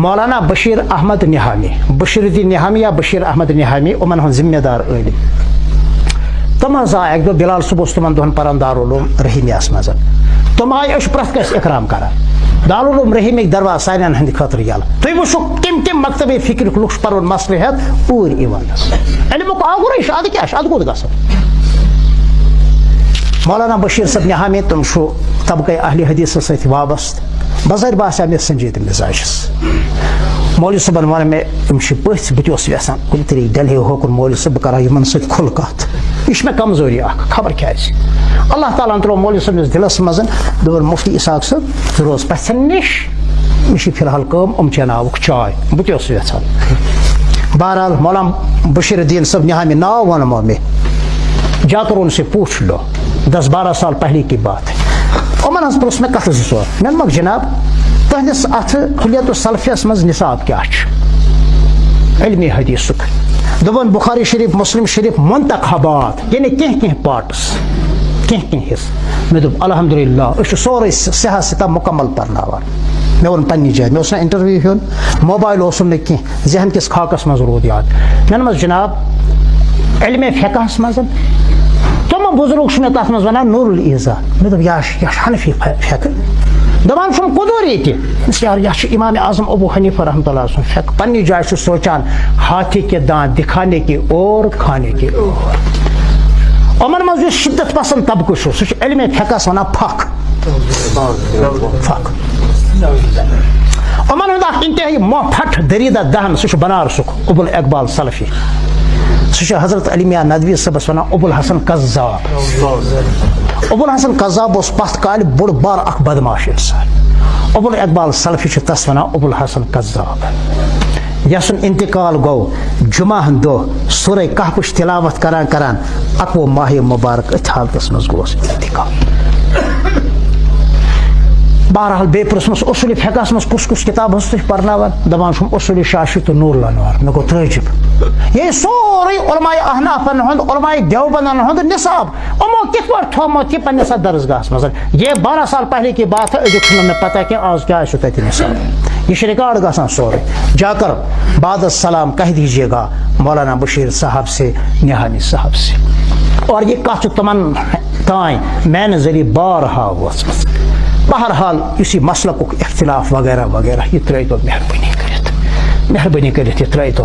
مولانا بشیر احمد نہامی، بشیر الدین نہامی یا بشیر احمد نہامی یِمن ہُنٛد ذمہ دار عٲلم، تم حظ آے اکہِ دۄہ بلال صٲب اوس تِمن دۄہن پران دارالعلوم رحیمیہس منٛز، تم آے أسۍ چھِ پرٛٮ۪تھ کٲنٛسہِ اِکرام کران، دارالعلوم رحیمِک دروازٕ سارنٕے ہٕنٛدِ خٲطرٕ یلہٕ، تُہۍ وٕچھِو کٔمۍ کٔمۍ مکتبے فکرٕکۍ لُکھ چھِ پنُن مسلہٕ ہٮ۪تھ اوٗرۍ یِوان، علمُک آگُرے چھُ، ادٕ کیٛاہ چھُ، ادٕ کوٚت گژھو. مولانا بشیر صٲب نہامی تِم چھُ طبقے اہلِ حدیثس سۭتۍ وابستہٕ، بظٲہر باسیو مےٚ سنجیدٕ مزاجس. مولوی صٲبن ووٚن مےٚ یِم چھِ پٔژھۍ، بہٕ تہِ اوسُس یژھان کُنہِ طریٖقہٕ ڈلہے ہوکُن مولوی صٲب بہٕ کرٕ ہا یِمن سۭتۍ کھُلہٕ کتھ، یہِ چھِ مےٚ کمزوری اکھ، خبر کیٛازِ. اللہ تعالیٰ ہن ترٛوو مولوی صٲبنِس دِلس منٛز، دوٚپُن مفتی اسحاق صٲب ژٕ روز پژھٮ۪ن نِش، مےٚ چھِ فِلحال کٲم، یِم چیناوُکھ چاے، بہٕ تہِ اوسُس یژھان. بہرحال مولانا بشیر الدین صٲب نہامی ناو ووٚنمو مےٚ، جا کر ان سے پوچھ لو، 10-12 سال پہلے کی بات ہے. یِمن حظ پرٛژھ مےٚ کتھٕ زٕ ژور، مےٚ ووٚنمکھ جناب تُہنٛدِس اتھ حلیت السلفیس منٛز نصاب کیٛاہ چھُ؟ علمِ حدیثُک. دوٚپُن بخاری شریف مسلم شریف منتخبات، یعنی کینٛہہ کینٛہہ پارٹس، کینٛہہ کینٛہہ حصہٕ. مےٚ دوٚپ الحمدللہ أسۍ چھِ سورُے صحت سِتام مُکمل پرناوان. مےٚ ووٚن پننہِ جایہِ، مےٚ اوس نہٕ انٹرویو ہیوٚن، موبایل اوسُم نہٕ کینٛہہ، ذہن کِس خاکس منٛز روٗد یاد. مےٚ ووٚنمس جناب علمِ فقہس منٛز تِم بزرگ چھِ مےٚ تتھ منٛز ونان نور الایضاح. مےٚ دوٚپ یہِ چھُ حنفی فقہ، دپان چھُم قدوٗر ییٚتہِ یار یہِ چھُ امام اعظم ابو حنیفہ رحمۃ اللہ سُنٛد فقہ. پننہِ جایہِ چھُ سونچان ہاتھی کے دانت دکھانے کے اور کھانے کے اور. یِمن منٛز یُس شدت پسند طبقہٕ چھُ سُہ چھُ علمِ فقہس ونان پھکھ پھکھ. یِمن ہُنٛد اکھ انتہٲیی پھٹ دریٖدہ دہن سُہ چھُ بنارسُک ابو الاقبال سلفی، سُہ چھُ حضرت علی میاں ندوی صٲبس ونان ابو الحسن قذاب. ابو الحسن قذاب اوس پتھ کالہِ بوٚڑ بار اکھ بدماش انسان، ابو الاقبال سلفی چھُ تس ونان ابو الحسن قذاب. یسُن انتقال گوٚو جمعہ ہن دۄہ سورے کہفٕچ تلاوت کران کران 21 ماہ مبارک أتھۍ حالتس منٛز گوس انتقال. بہرحال بیٚیہِ پرٛژھمَس اصوٗلِ فقہس منٛز کُس کُس کِتاب حظ تُہۍ پرناوان؟ دپان چھُم اصوٗلِ شاشی تہٕ نور الانوار. مےٚ گوٚو تعجب، یہِ سورُے علماء احنافن ہُنٛد علماء دیوبندن ہُنٛد نصاب یِمو کِتھ پٲٹھۍ تھوٚومُت یہِ پننِس اتھ درسگاہس منٛز. یہ 12 سال پہلے کی بات ہے، أزیُک چھُنہٕ مےٚ پتہ کینٛہہ آز کیٛاہ آسہِ تتہِ نصاب. یہ چھُ ریکارڈ گژھان سورُے. جا کر بعد السلام کہہ دیجیے گا مولانا بشیر صاحب سے نہامی صاحب سے، اور یہ کتھ چھِ تِمن تانۍ میانہِ ذریعہٕ بارہا وٲژمٕژ. بہرحال یُس یہِ مسلکُک اختلاف وغیرہ وغیرہ یہِ ترٲیتو مہربٲنی کٔرِتھ، مہربٲنی کٔرِتھ یہِ ترٲیتو.